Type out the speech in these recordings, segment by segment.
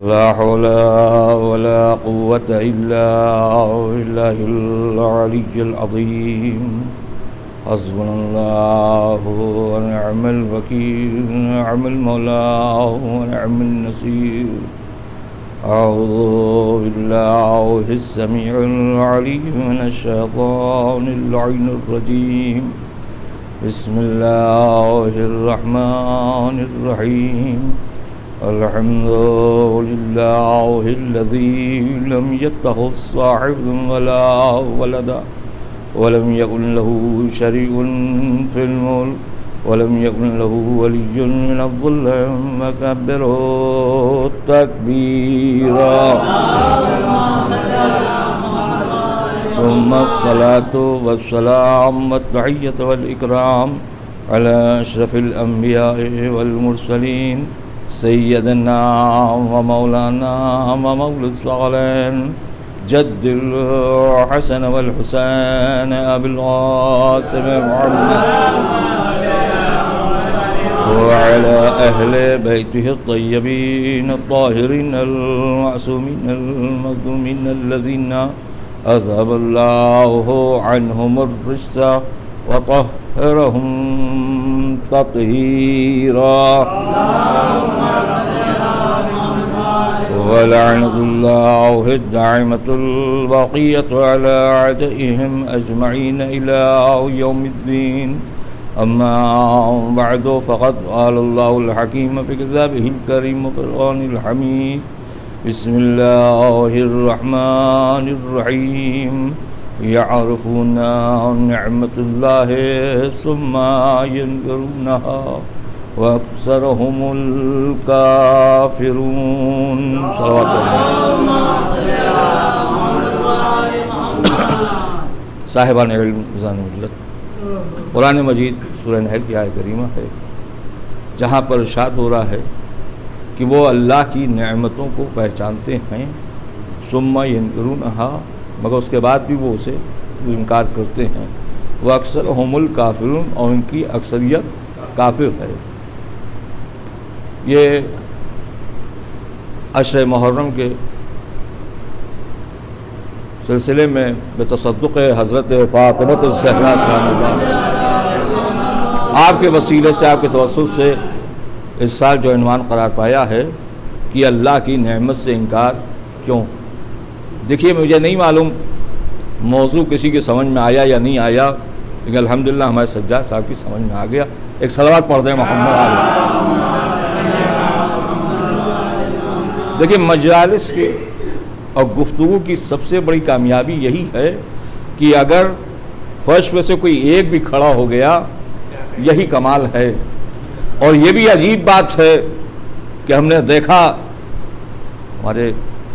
لا حول ولا قوة إلا بالله العلي العظيم. حسبنا الله ونعم الوكيل، نعم المولى ونعم النصير. أعوذ بالله السميع العليم من الشيطان اللعين الرجيم. بسم الله الرحمن الرحيم. الحمد لله الذي لم يتخذ صاحبا ولا ولدا ولم يكن له شريك في الملك ولم يكن له ولي من الذل وكبره تكبيرا. ثم الصلاة والسلام والتحية والإكرام على أشرف الأنبياء والمرسلين سيدنا ومولانا ومولى الثقلين جد الحسن والحسين أبي القاسم محمد وعلى أهل بيته الطيبين الطاهرين المعصومين المظلومين الذين أذهب الله عنهم الرجس وطهرهم تطهيرا. ولعنة الله الداعمة الباقية على أعدائهم أجمعين إلى يوم الدين. أما بعد فقد قال الله الحكيم في كتابه الكريم والقرآن الحميد. بسم الله الرحمن الرحيم. يعرفون نعمة الله ثم ينكرونها وأكثرهم الكافرون. صلوات صاحبان علم ذان ملت. قرآن مجید سورہ نحل کی آیت کریمہ ہے جہاں پر ارشاد ہو رہا ہے کہ وہ اللہ کی نعمتوں کو پہچانتے ہیں ثم ینکرونہا، مگر اس کے بعد بھی وہ اسے انکار کرتے ہیں. وہ اکثرهم الکافرون، اور ان کی اکثریت کافر ہے. یہ عشر محرم کے سلسلے میں بتصدق حضرت فاطمہ الزہرا سلام اللہ آپ کے وسیلے سے، آپ کے توسط سے اس سال جو عنوان قرار پایا ہے کہ اللہ کی نعمت سے انکار کیوں. دیکھیے، مجھے نہیں معلوم موضوع کسی کی سمجھ میں آیا یا نہیں آیا، لیکن الحمدللہ ہمارے سجاد صاحب کی سمجھ میں آ گیا. ایک صلوات پڑھ دیں محمد علیہ. دیکھیے، مجالس کے اور گفتگو کی سب سے بڑی کامیابی یہی ہے کہ اگر فرش میں سے کوئی ایک بھی کھڑا ہو گیا، یہی کمال ہے. اور یہ بھی عجیب بات ہے کہ ہم نے دیکھا، ہمارے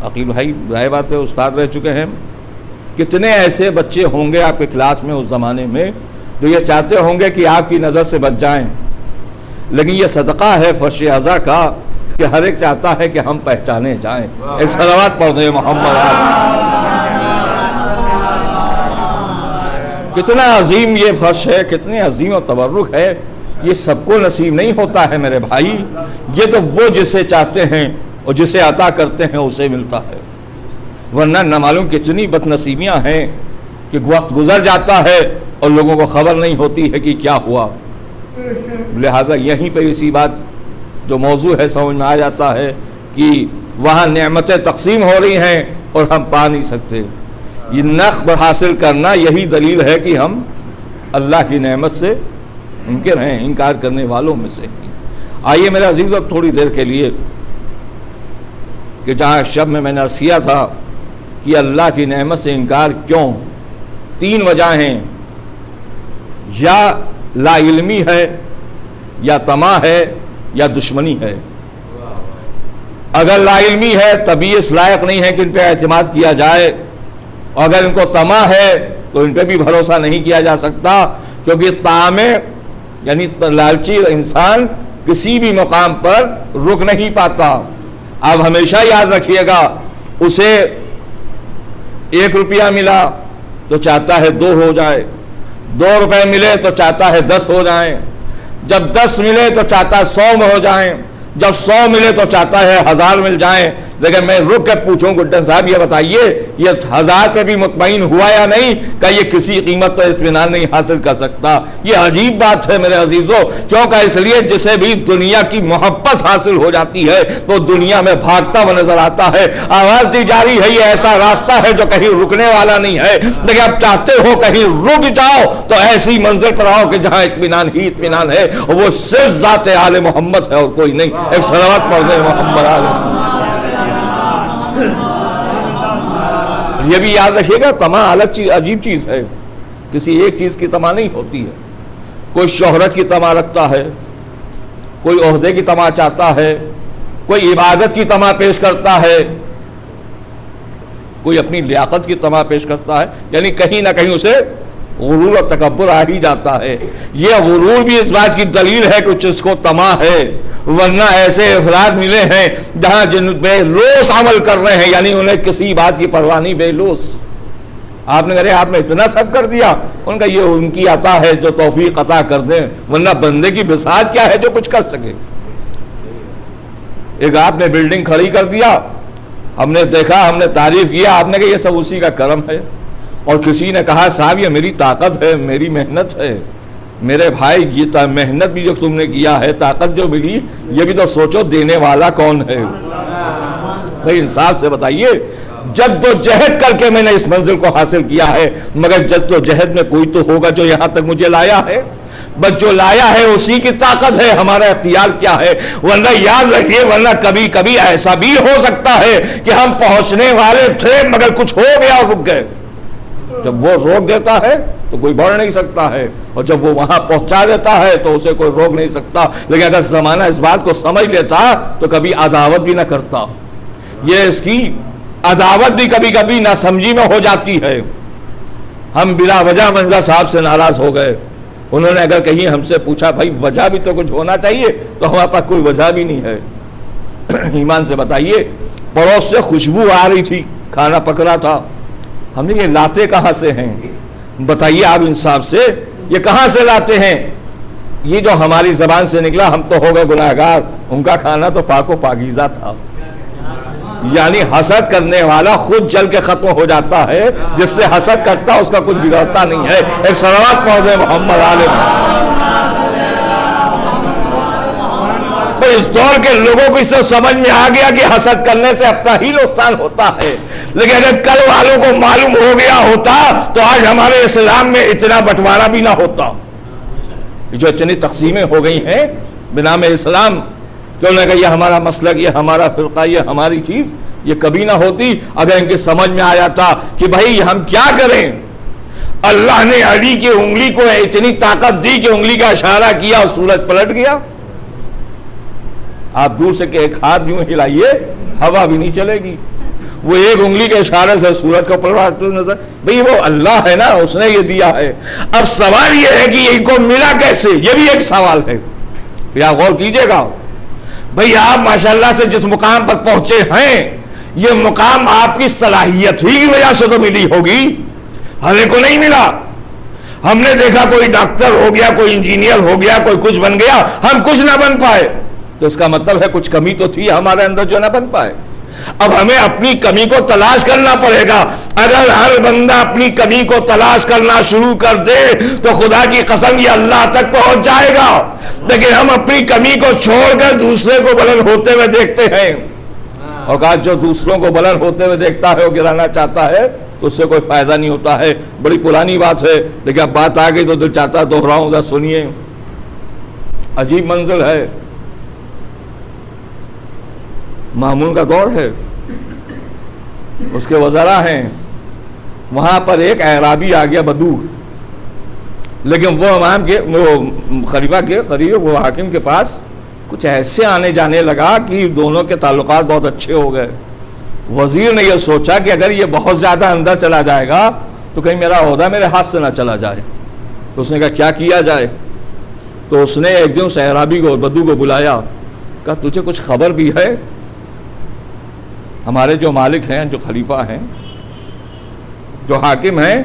عقیل بھائی ظاہر بات ہے استاد رہ چکے ہیں، کتنے ایسے بچے ہوں گے آپ کے کلاس میں اس زمانے میں جو یہ چاہتے ہوں گے کہ آپ کی نظر سے بچ جائیں. لیکن یہ صدقہ ہے فرش اعضا کا کہ ہر ایک چاہتا ہے کہ ہم پہچانے جائیں. ایک صلوات پڑھ دیں محمد علیہ. کتنا عظیم یہ فرش ہے، کتنے عظیم و تبرک ہے. یہ سب کو نصیب نہیں ہوتا ہے میرے بھائی. یہ تو وہ جسے چاہتے ہیں اور جسے عطا کرتے ہیں اسے ملتا ہے. ورنہ نہ معلوم کتنی بد نصیبیاں ہیں کہ وقت گزر جاتا ہے اور لوگوں کو خبر نہیں ہوتی ہے کہ کیا ہوا. لہذا یہیں پہ اسی بات جو موضوع ہے سمجھ میں آ جاتا ہے کہ وہاں نعمتیں تقسیم ہو رہی ہیں اور ہم پا نہیں سکتے. یہ نخب حاصل کرنا یہی دلیل ہے کہ ہم اللہ کی نعمت سے منکر ہیں، انکار کرنے والوں میں سے. آئیے میرے عزیز وقت تھوڑی دیر کے لیے کہ جہاں شب میں نے عرض کیا تھا کہ اللہ کی نعمت سے انکار کیوں، 3 وجہ ہیں. یا لا علمی ہے، یا طمع ہے، یا دشمنی ہے. اگر لا علمی ہے تبھی اس لائق نہیں ہے کہ ان پہ اعتماد کیا جائے. اگر ان کو طمع ہے تو ان پہ بھی بھروسہ نہیں کیا جا سکتا، کیونکہ طامع یعنی لالچی انسان کسی بھی مقام پر رک نہیں پاتا. آپ ہمیشہ یاد رکھیے گا، اسے 1 روپیہ ملا تو چاہتا ہے 2 ہو جائے، 2 روپے ملے تو چاہتا ہے 10 ہو جائیں، جب 10 ملے تو چاہتا ہے 100 میں ہو جائیں، جب 100 ملے تو چاہتا ہے 1000 مل جائیں، لیکن میں رک کے پوچھوں گڈن صاحب یہ بتائیے یہ 1000 پہ بھی مطمئن ہوا یا نہیں کہ یہ کسی قیمت پر اطمینان نہیں حاصل کر سکتا؟ یہ عجیب بات ہے میرے عزیزوں، کیوں کہ اس لیے جسے بھی دنیا کی محبت حاصل ہو جاتی ہے تو دنیا میں بھاگتا ہوا نظر آتا ہے، آواز دی جا رہی ہے یہ ایسا راستہ ہے جو کہیں رکنے والا نہیں ہے، لیکن اب چاہتے ہو کہیں رک جاؤ تو ایسی منزل پر آؤ کہ جہاں اطمینان ہی اطمینان ہے، اور وہ صرف ذات آل محمد ہے اور کوئی نہیں۔ ایک صلوات پڑھ دیں محمد آل۔ یہ بھی یاد رکھیے گا طمع الگ چیز، عجیب چیز ہے، کسی ایک چیز کی طمع نہیں ہوتی ہے۔ کوئی شہرت کی طمع رکھتا ہے، کوئی عہدے کی طمع چاہتا ہے، کوئی عبادت کی طمع پیش کرتا ہے، کوئی اپنی لیاقت کی طمع پیش کرتا ہے، یعنی کہیں نہ کہیں اسے غرور اور تکبر آ ہی جاتا ہے۔ یہ غرور بھی اس بات کی دلیل ہے کہ جس کو طمع ہے، ورنہ ایسے افراد ملے ہیں جہاں جن بے لوث عمل کر رہے ہیں، یعنی انہیں کسی بات کی پرواہ نہیں، بے لوث۔ آپ نے کہا آپ نے اتنا سب کر دیا، ان کا یہ ان کی عطا ہے جو توفیق عطا کر دیں، ورنہ بندے کی بساط کیا ہے جو کچھ کر سکے۔ ایک آپ نے بلڈنگ کھڑی کر دیا، ہم نے دیکھا، ہم نے تعریف کیا، آپ نے کہا یہ سب اسی کا کرم ہے، اور کسی نے کہا صاحب یہ میری طاقت ہے، میری محنت ہے۔ میرے بھائی یہ محنت بھی جو تم نے کیا ہے، طاقت جو ملی، یہ بھی تو سوچو دینے والا کون ہے۔ بھائی انصاف سے بتائیے، جد و جہد کر کے میں نے اس منزل کو حاصل کیا ہے، مگر جد و جہد میں کوئی تو ہوگا جو یہاں تک مجھے لایا ہے، بس جو لایا ہے اسی کی طاقت ہے، ہمارا اختیار کیا ہے؟ ورنہ یاد رکھیے، ورنہ کبھی کبھی ایسا بھی ہو سکتا ہے کہ ہم پہنچنے والے تھے مگر کچھ ہو گیا اور رک گئے۔ جب وہ روک دیتا ہے تو کوئی بڑھ نہیں سکتا ہے، اور جب وہ وہاں پہنچا دیتا ہے تو اسے کوئی روک نہیں سکتا۔ لیکن اگر زمانہ اس بات کو سمجھ لیتا تو کبھی عداوت بھی نہ کرتا۔ یہ اس کی عداوت بھی کبھی کبھی نہ سمجھی میں ہو جاتی ہے۔ ہم بلا وجہ منظر صاحب سے ناراض ہو گئے، انہوں نے اگر کہیں ہم سے پوچھا بھائی وجہ بھی تو کچھ ہونا چاہیے، تو ہمارے پاس کوئی وجہ بھی نہیں ہے۔ ایمان سے بتائیے، پڑوس سے خوشبو آ رہی تھی، کھانا پک رہا تھا، ہم نے یہ لاتے کہاں سے ہیں؟ بتائیے آپ انصاف سے، یہ کہاں سے لاتے ہیں؟ یہ جو ہماری زبان سے نکلا ہم تو ہو گئے گناہگار، ان کا کھانا تو پاک و پاکیزہ تھا۔ یعنی حسد کرنے والا خود جل کے ختم ہو جاتا ہے، جس سے حسد کرتا اس کا کچھ بگڑتا نہیں ہے۔ ایک صلوات پڑھ دیں محمد علیہ۔ اس دور کے لوگوں کو اس سے سمجھ میں آ گیا کہ حسد کرنے سے اپنا ہی نقصان ہوتا ہے، لیکن اگر کل والوں کو معلوم ہو گیا ہوتا تو آج ہمارے اسلام میں اتنا بٹوارا بھی نہ ہوتا۔ جو اتنی تقسیمیں ہو گئی ہیں بنام اسلام، کہ انہوں نے کہا یہ ہمارا مسلک، یہ ہمارا فرقہ، یہ ہماری چیز، یہ کبھی نہ ہوتی اگر ان کی سمجھ میں آیا تھا کہ بھائی ہم کیا کریں۔ اللہ نے علی کی انگلی کو اتنی طاقت دی کہ انگلی کا اشارہ کیا اور سورج پلٹ گیا۔ آپ دور سے کہ ایک ہاتھ یوں ہلائیے، ہوا بھی نہیں چلے گی، وہ ایک انگلی کے اشارے سے سورج کو پلٹتے نظر۔ بھئی وہ اللہ ہے نا، اس نے یہ دیا ہے۔ اب سوال یہ ہے کہ ان کو ملا کیسے، یہ بھی ایک سوال ہے، پھر آپ غور کیجئے گا۔ بھئی آپ ماشاءاللہ سے جس مقام پر پہنچے ہیں، یہ مقام آپ کی صلاحیت ہی کی وجہ سے تو ملی ہوگی، ہر ایک کو نہیں ملا۔ ہم نے دیکھا کوئی ڈاکٹر ہو گیا، کوئی انجینئر ہو گیا، کوئی کچھ بن گیا، ہم کچھ نہ بن پائے، تو اس کا مطلب ہے کچھ کمی تو تھی ہمارے اندر جو نہ بن پائے۔ اب ہمیں اپنی کمی کو تلاش کرنا پڑے گا۔ اگر ہر بندہ اپنی کمی کو تلاش کرنا شروع کر دے تو خدا کی قسم یہ اللہ تک پہنچ جائے گا، لیکن ہم اپنی کمی کو چھوڑ کر دوسرے کو بلند ہوتے ہوئے دیکھتے ہیں، اور کہا جو دوسروں کو بلند ہوتے ہوئے دیکھتا ہے وہ گرانا چاہتا ہے تو اس سے کوئی فائدہ نہیں ہوتا ہے۔ بڑی پرانی بات ہے، لیکن اب بات آ گئی تو دل چاہتا ہے دوہراؤں، ذرا سنیے۔ عجیب منزل ہے، مامون کا دور ہے، اس کے وزراء ہیں، وہاں پر ایک اعرابی آ گیا بدو، لیکن وہ امام کے، وہ خلیفہ کے قریب، وہ حاکم کے پاس کچھ ایسے آنے جانے لگا کہ دونوں کے تعلقات بہت اچھے ہو گئے۔ وزیر نے یہ سوچا کہ اگر یہ بہت زیادہ اندر چلا جائے گا تو کہیں میرا عہدہ میرے ہاتھ سے نہ چلا جائے، تو اس نے کہا کیا کیا جائے؟ تو اس نے ایک دن اس اعرابی کو، بدو کو بلایا، کہا تجھے کچھ خبر بھی ہے؟ ہمارے جو مالک ہیں، جو خلیفہ ہیں، جو حاکم ہیں،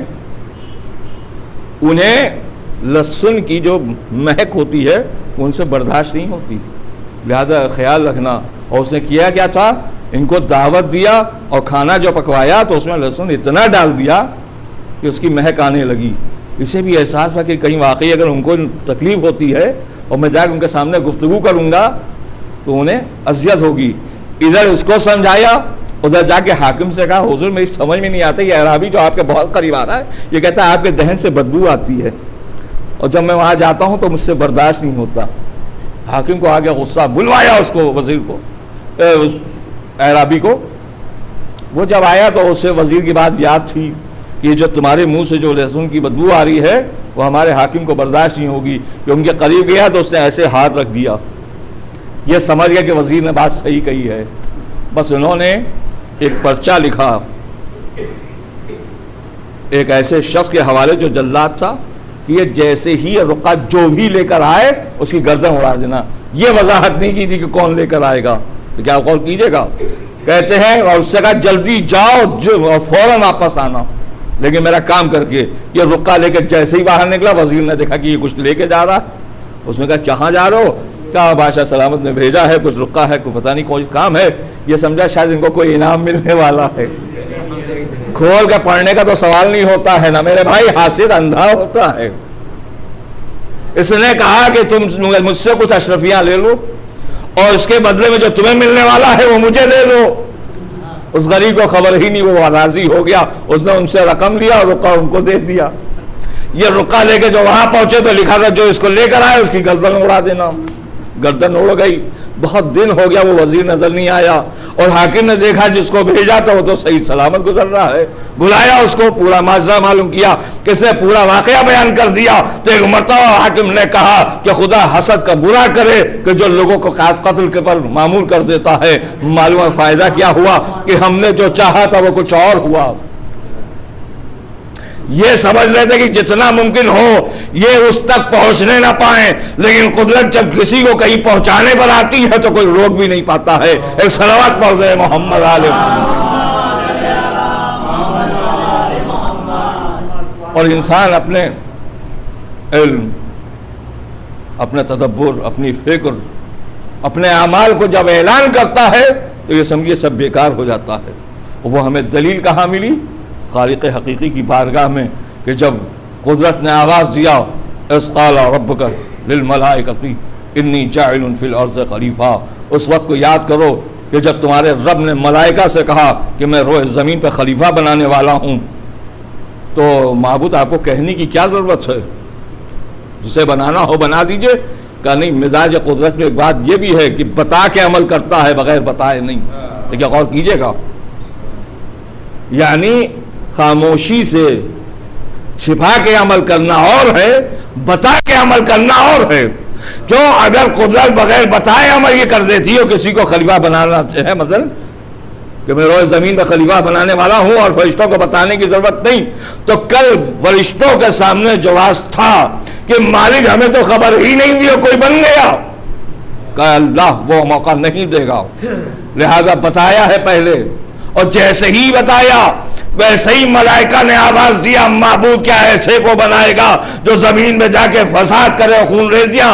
انہیں لہسن کی جو مہک ہوتی ہے ان سے برداشت نہیں ہوتی، لہذا خیال رکھنا۔ اور اس نے کیا کیا تھا ان کو دعوت دیا اور کھانا جو پکوایا تو اس میں لہسن اتنا ڈال دیا کہ اس کی مہک آنے لگی. اسے بھی احساس ہوا کہ کہیں واقعی اگر ان کو تکلیف ہوتی ہے اور میں جا کے ان کے سامنے گفتگو کروں گا تو انہیں اذیت ہوگی. ادھر اس کو سمجھایا, ادھر جا کے حاکم سے کہا حضور میری سمجھ میں نہیں آتا, یہ اعرابی جو آپ کے بہت قریب آ رہا ہے یہ کہتا ہے آپ کے دہن سے بدبو آتی ہے اور جب میں وہاں جاتا ہوں تو مجھ سے برداشت نہیں ہوتا. حاکم کو آگے غصہ, بلوایا اس کو, وزیر کو, اعرابی کو. وہ جب آیا تو اسے وزیر کی بات یاد تھی کہ یہ جو تمہارے منہ سے جو لہسن کی بدبو آ رہی ہے وہ ہمارے حاکم کو برداشت نہیں ہوگی. کہ ان کے قریب گیا تو اس نے ایسے ہاتھ رکھ دیا, یہ سمجھ گیا کہ وزیر نے بات صحیح کہی ہے. بس انہوں نے ایک پرچہ لکھا ایک ایسے شخص کے حوالے جو جلاد تھا کہ یہ جیسے ہی رقعہ جو بھی لے کر آئے اس کی گردن اڑا دینا. یہ وضاحت نہیں کی تھی کہ کون لے کر آئے گا, تو کیا غور کیجیے گا. کہتے ہیں اور اس سے کہا جلدی جاؤ اور فوراً واپس آنا, لیکن میرا کام کر کے. یہ رقعہ لے کے جیسے ہی باہر نکلا وزیر نے دیکھا کہ یہ کچھ لے کے جا رہا ہے. اس نے کہا کہاں جا رہے ہو؟ کہا بادشاہ سلامت نے بھیجا ہے, کچھ رقعہ ہے, کوئی پتہ نہیں کون کام ہے. یہ سمجھا شاید ان کو کوئی انعام ملنے والا ہے. کھول کے پڑھنے کا تو سوال نہیں ہوتا ہے نا میرے بھائی, حاسد اندھا ہوتا ہے. اس نے کہا کہ تم مجھ سے کچھ اشرفیاں لے لو اور اس کے بدلے میں جو تمہیں ملنے والا ہے وہ مجھے دے دو. اس غریب کو خبر ہی نہیں, وہ راضی ہو گیا. اس نے ان سے رقم لیا اور رقعہ ان کو دے دیا. یہ رقعہ لے کے جو وہاں پہنچے تو لکھا تھا جو اس کو لے کر آئے اس کی گردن اڑا دینا. گردن اڑ گئی. بہت دن ہو گیا وہ وزیر نظر نہیں آیا اور حاکم نے دیکھا جس کو بھیجا تھا وہ تو صحیح سلامت گزر رہا ہے. بلایا اس کو, پورا ماجرا معلوم کیا, کس نے پورا واقعہ بیان کر دیا. تو ایک مرتبہ حاکم نے کہا کہ خدا حسد کا برا کرے کہ جو لوگوں کو قتل کے پر معمول کر دیتا ہے. معلوم فائدہ کیا ہوا کہ ہم نے جو چاہا تھا وہ کچھ اور ہوا. یہ سمجھ رہے تھے کہ جتنا ممکن ہو یہ اس تک پہنچنے نہ پائیں, لیکن قدرت جب کسی کو کہیں پہنچانے پر آتی ہے تو کوئی روک بھی نہیں پاتا ہے. ایک صلوات پڑھ دیں محمد علیہ. اور انسان اپنے علم, اپنے تدبر, اپنی فکر, اپنے اعمال کو جب اعلان کرتا ہے تو یہ سمجھیے سب بیکار ہو جاتا ہے. وہ ہمیں دلیل کہاں ملی؟ خالق حقیقی کی بارگاہ میں, کہ جب قدرت نے آواز دیا اذ قال ربک للملائکۃ انی جاعل فی الارض خلیفہ. اس وقت کو یاد کرو کہ جب تمہارے رب نے ملائکہ سے کہا کہ میں روئے زمین پہ خلیفہ بنانے والا ہوں, تو معبود آپ کو کہنے کی کیا ضرورت ہے؟ جسے بنانا ہو بنا دیجئے. کہ نہیں, مزاج قدرت میں ایک بات یہ بھی ہے کہ بتا کے عمل کرتا ہے بغیر بتائے نہیں. لیکن غور کیجئے گا, یعنی خاموشی سے چھپا کے عمل کرنا اور ہے, بتا کے عمل کرنا اور ہے. کیوں؟ اگر قدرت بغیر بتائے عمل یہ کر دیتی ہے, کسی کو خلیفہ بنانا ہے مثلا کہ میں روئے زمین پر خلیفہ بنانے والا ہوں اور فرشتوں کو بتانے کی ضرورت نہیں, تو کل فرشتوں کے سامنے جواز تھا کہ مالک ہمیں تو خبر ہی نہیں دی اور کوئی بن گیا. کہ اللہ وہ موقع نہیں دے گا, لہذا بتایا ہے پہلے, اور جیسے ہی بتایا ویسے ہی ملائکہ نے آواز دیا معبود کیا ایسے کو بنائے گا جو زمین میں جا کے فساد کرے, خون ریزیاں.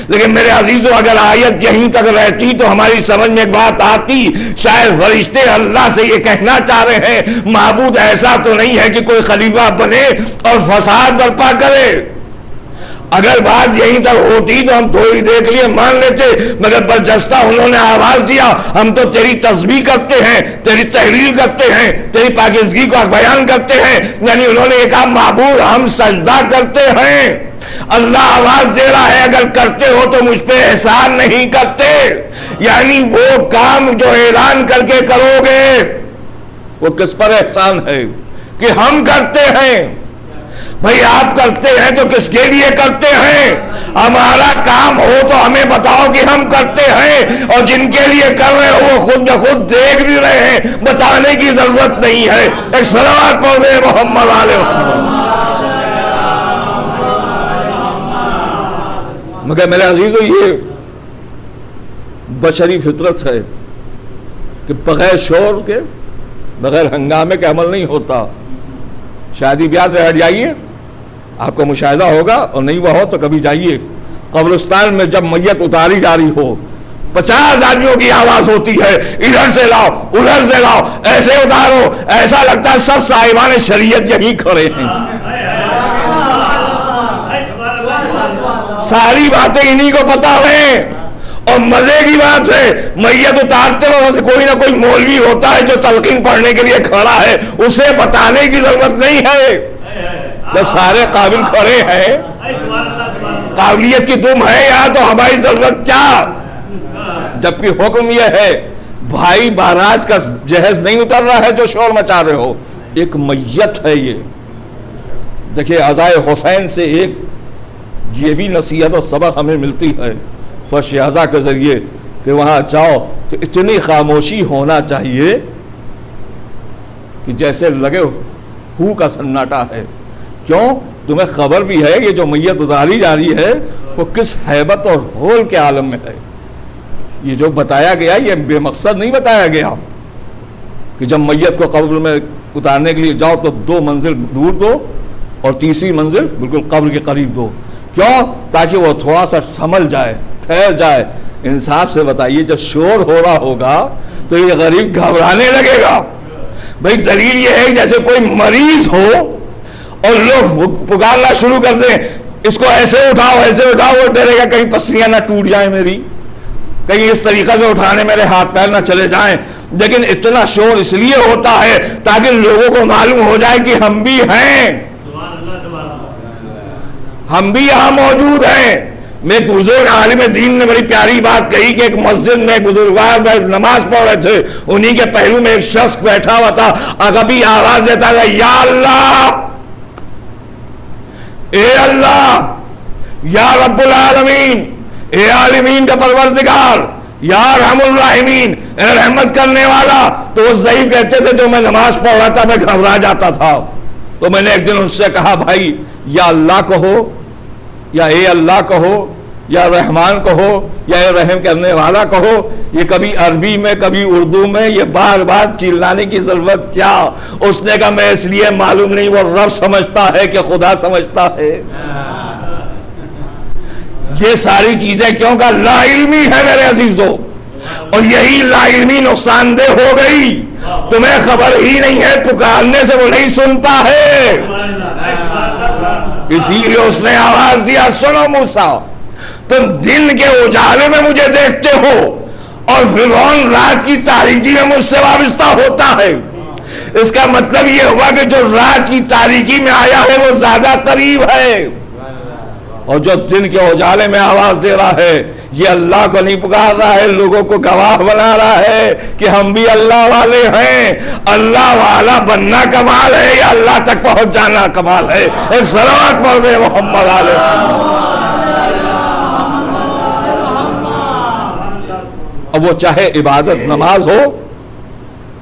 لیکن میرے عزیزو اگر آیت یہیں تک رہتی تو ہماری سمجھ میں ایک بات آتی, شاید فرشتے اللہ سے یہ کہنا چاہ رہے ہیں معبود ایسا تو نہیں ہے کہ کوئی خلیفہ بنے اور فساد برپا کرے. اگر بات یہیں تک ہوتی تو ہم تھوڑی دیکھ لیے مان لیتے, مگر برجستہ انہوں نے آواز دیا ہم تو تیری تسبیح کرتے ہیں, تیری تحلیل کرتے ہیں, تیری پاکیزگی کو بیان کرتے ہیں. یعنی انہوں نے ایک معبود ہم سجدہ کرتے ہیں. اللہ آواز دے رہا ہے اگر کرتے ہو تو مجھ پہ احسان نہیں کرتے. یعنی وہ کام جو اعلان کر کے کرو گے وہ کس پر احسان ہے کہ ہم کرتے ہیں. بھئی آپ کرتے ہیں تو کس کے لیے کرتے ہیں؟ ہمارا کام ہو تو ہمیں بتاؤ کہ ہم کرتے ہیں, اور جن کے لیے کر رہے ہو وہ خود بخود دیکھ بھی رہے ہیں, بتانے کی ضرورت نہیں ہے. ایک صلوات پڑھ دیں محمد علیہ محمد. مگر میرے عزیزو یہ بشری فطرت ہے کہ بغیر شور کے, بغیر ہنگامے کے عمل نہیں ہوتا. شادی بیاہ سے ہٹ جائیے, آپ کو مشاہدہ ہوگا, اور نہیں وہ ہو تو کبھی جائیے قبرستان میں جب میت اتاری جا رہی ہو, 50 آدمیوں کی آواز ہوتی ہے، ادھر سے لاؤ ادھر سے لاؤ، ایسے اتارو، ایسا لگتا ہے سب صاحبان شریعت یہی کھڑے ہیں، ساری باتیں انہی کو پتا ہے۔ اور مزے کی بات ہے، میت اتارتے وقت کوئی نہ کوئی مولوی ہوتا ہے جو تلقین پڑھنے کے لیے کھڑا ہے، اسے بتانے کی ضرورت نہیں ہے، جب سارے قابل کھڑے ہیں، قابلیت کی تم ہے یہاں تو ہماری ضرورت کیا؟ جبکہ حکم یہ ہے بھائی بارات کا جہیز نہیں اتر رہا ہے جو شور مچا رہے ہو، ایک میت ہے یہ۔ دیکھیں عزائے حسین سے ایک یہ بھی نصیحت اور سبق ہمیں ملتی ہے فرش اعضا کے ذریعے کہ وہاں جاؤ تو اتنی خاموشی ہونا چاہیے کہ جیسے لگے ہو کا سناٹا ہے۔ کیوں؟ تمہیں خبر بھی ہے یہ جو میت اتاری جا رہی ہے وہ کس ہیبت اور ہول کے عالم میں ہے۔ یہ جو بتایا گیا یہ بے مقصد نہیں بتایا گیا کہ جب میت کو قبر میں اتارنے کے لیے جاؤ تو 2 منزل دور دو اور تیسری منزل بالکل قبر کے قریب دو۔ کیوں؟ تاکہ وہ تھوڑا سا سنبھل جائے، ٹھہر جائے۔ انصاف سے بتائیے جب شور ہو رہا ہوگا تو یہ غریب گھبرانے لگے گا۔ بھئی دلیل یہ ہے جیسے کوئی مریض ہو اور لوگ پکارنا شروع کر دیں اس کو ایسے اٹھاؤ ایسے اٹھاؤ، وہ ڈرے گا کہیں پسلیاں نہ ٹوٹ جائیں میری، کہیں اس طریقہ سے اٹھانے میرے ہاتھ پیر نہ چلے جائیں۔ لیکن اتنا شور اس لیے ہوتا ہے تاکہ لوگوں کو معلوم ہو جائے کہ ہم بھی ہیں، ہم بھی یہاں موجود ہیں۔ میں بزرگ عالم دین نے بڑی پیاری بات کہی کہ ایک مسجد میں بزرگوار نماز پڑھ رہے تھے، انہی کے پہلو میں ایک شخص بیٹھا ہوا تھا، کبھی آواز دیتا تھا یا اللہ، اے اللہ، یا رب العالمین، اے عالمین کا پروردگار، یا رحم الراحمین، اے رحمت کرنے والا۔ تو وہ ضعیف کہتے تھے جو میں نماز پڑھ رہا تھا میں گھبرا جاتا تھا۔ تو میں نے ایک دن اس سے کہا بھائی یا اللہ کہو یا اے اللہ کہو یا رحمان کہو یا اے رحم کرنے والا کہو، یہ کبھی عربی میں کبھی اردو میں یہ بار بار چلانے کی ضرورت کیا؟ اس نے کہا میں اس لیے معلوم نہیں وہ رب سمجھتا ہے کہ خدا سمجھتا ہے؟ یہ ساری چیزیں کیوں کا لا علمی ہے میرے عزیزوں، اور یہی لا علمی نقصان دہ ہو گئی۔ تمہیں خبر ہی نہیں ہے، پکارنے سے وہ نہیں سنتا ہے، اسی لیے اس نے آواز دیا سنو موسیٰ تم دن کے اجالے میں مجھے دیکھتے ہو اور فرعون رات کی تاریکی میں مجھ سے وابستہ ہوتا ہے۔ اس کا مطلب یہ ہوا کہ جو رات کی تاریکی میں آیا ہے وہ زیادہ قریب ہے، اور جو دن کے اجالے میں آواز دے رہا ہے یہ اللہ کو نہیں پکار رہا ہے، لوگوں کو گواہ بنا رہا ہے کہ ہم بھی اللہ والے ہیں۔ اللہ والا بننا کمال ہے یا اللہ تک پہنچ جانا کمال ہے؟ ایک صلوات پڑھ دے محمد علیہ۔ اب وہ چاہے عبادت نماز ہو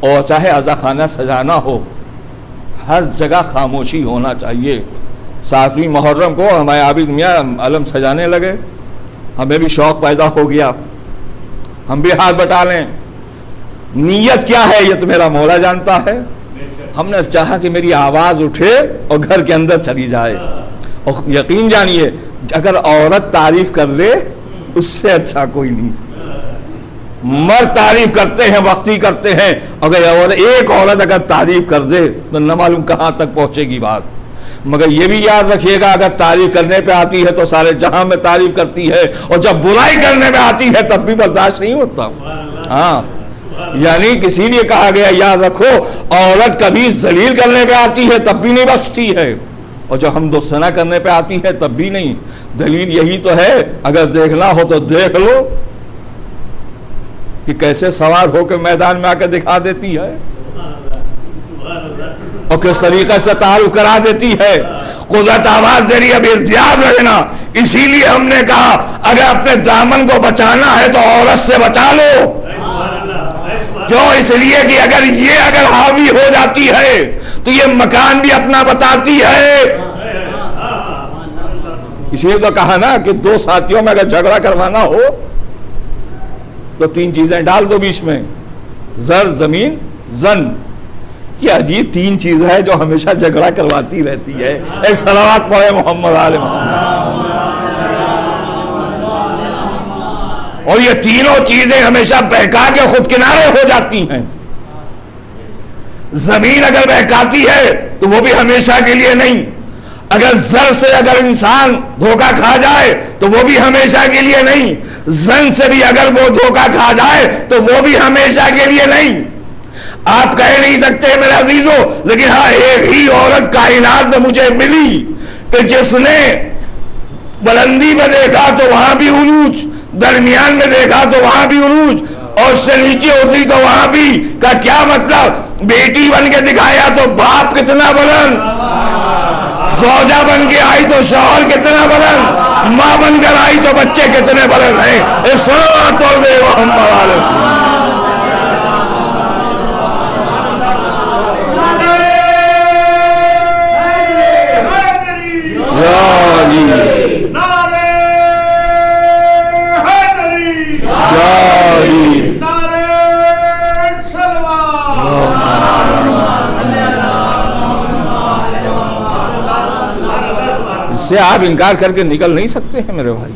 اور چاہے عزا خانہ سجانا ہو، ہر جگہ خاموشی ہونا چاہیے۔ 7ویں محرم کو ہمارے عابد میاں علم سجانے لگے، ہمیں بھی شوق پیدا ہو گیا، ہم بھی ہاتھ بٹا لیں۔ نیت کیا ہے یہ تو میرا مولا جانتا ہے، ہم نے چاہا کہ میری آواز اٹھے اور گھر کے اندر چلی جائے، اور یقین جانیے اگر عورت تعریف کر لے اس سے اچھا کوئی نہیں۔ مرد تعریف کرتے ہیں وقتی کرتے ہیں، اگر ایک عورت اگر تعریف کر دے تو نہ معلوم کہاں تک پہنچے گی بات۔ مگر یہ بھی یاد رکھیے گا اگر تعریف کرنے پہ آتی ہے تو سارے جہاں میں تعریف کرتی ہے، اور جب برائی کرنے میں آتی ہے تب بھی برداشت نہیں ہوتا۔ ہاں یعنی کسی لیے کہا گیا یاد رکھو عورت کبھی ذلیل کرنے پہ آتی ہے تب بھی نہیں بخشتی ہے، اور جب حمد و ثنا کرنے پہ آتی ہے تب بھی نہیں۔ دلیل یہی تو ہے، اگر دیکھنا ہو تو دیکھ لو کہ کیسے سوار ہو کے میدان میں آ کے دکھا دیتی ہے اور کس طریقے سے تعارف کرا دیتی ہے۔ قدرت آواز دے رہی ہے، اب احتیاط رہنا۔ اسی لیے ہم نے کہا اگر اپنے دامن کو بچانا ہے تو عورت سے بچا لو۔ کیوں؟ اس لیے کہ اگر حاوی ہو جاتی ہے تو یہ مکان بھی اپنا بتاتی ہے۔ اسی لیے تو کہا نا کہ 2 ساتھیوں میں اگر جھگڑا کروانا ہو تو 3 چیزیں ڈال دو بیچ میں، زر، زمین، زن۔ یہ عجیب 3 چیز ہے جو ہمیشہ جھگڑا کرواتی رہتی ہے۔ ایک صلوات پڑھے محمد علیہ محمد۔ اور یہ تینوں چیزیں ہمیشہ بہکا کے خود کنارے ہو جاتی ہیں. زمین اگر بہکاتی ہے تو وہ بھی ہمیشہ کے لیے نہیں. اگر زر سے اگر انسان دھوکہ کھا جائے تو وہ بھی ہمیشہ کے لیے نہیں. زن سے بھی اگر وہ دھوکہ کھا جائے تو وہ بھی ہمیشہ کے لیے نہیں. آپ کہہ نہیں سکتے میرے عزیزوں، لیکن ہاں ایک ہی عورت کائنات میں مجھے ملی کہ جس نے بلندی میں دیکھا تو وہاں بھی عروج، درمیان میں دیکھا تو وہاں بھی عروج، اور اس سے نیچے اتری تو وہاں بھی. کا کیا مطلب؟ بیٹی بن کے دکھایا تو باپ کتنا بلند، زوجہ بن کے آئی تو شوہر کتنا بلند، ماں بن کر آئی تو بچے کتنے بلند ہیں. الصلاۃ والسلام علیہ. اس سے آپ انکار کر کے نکل نہیں سکتے ہیں میرے بھائی.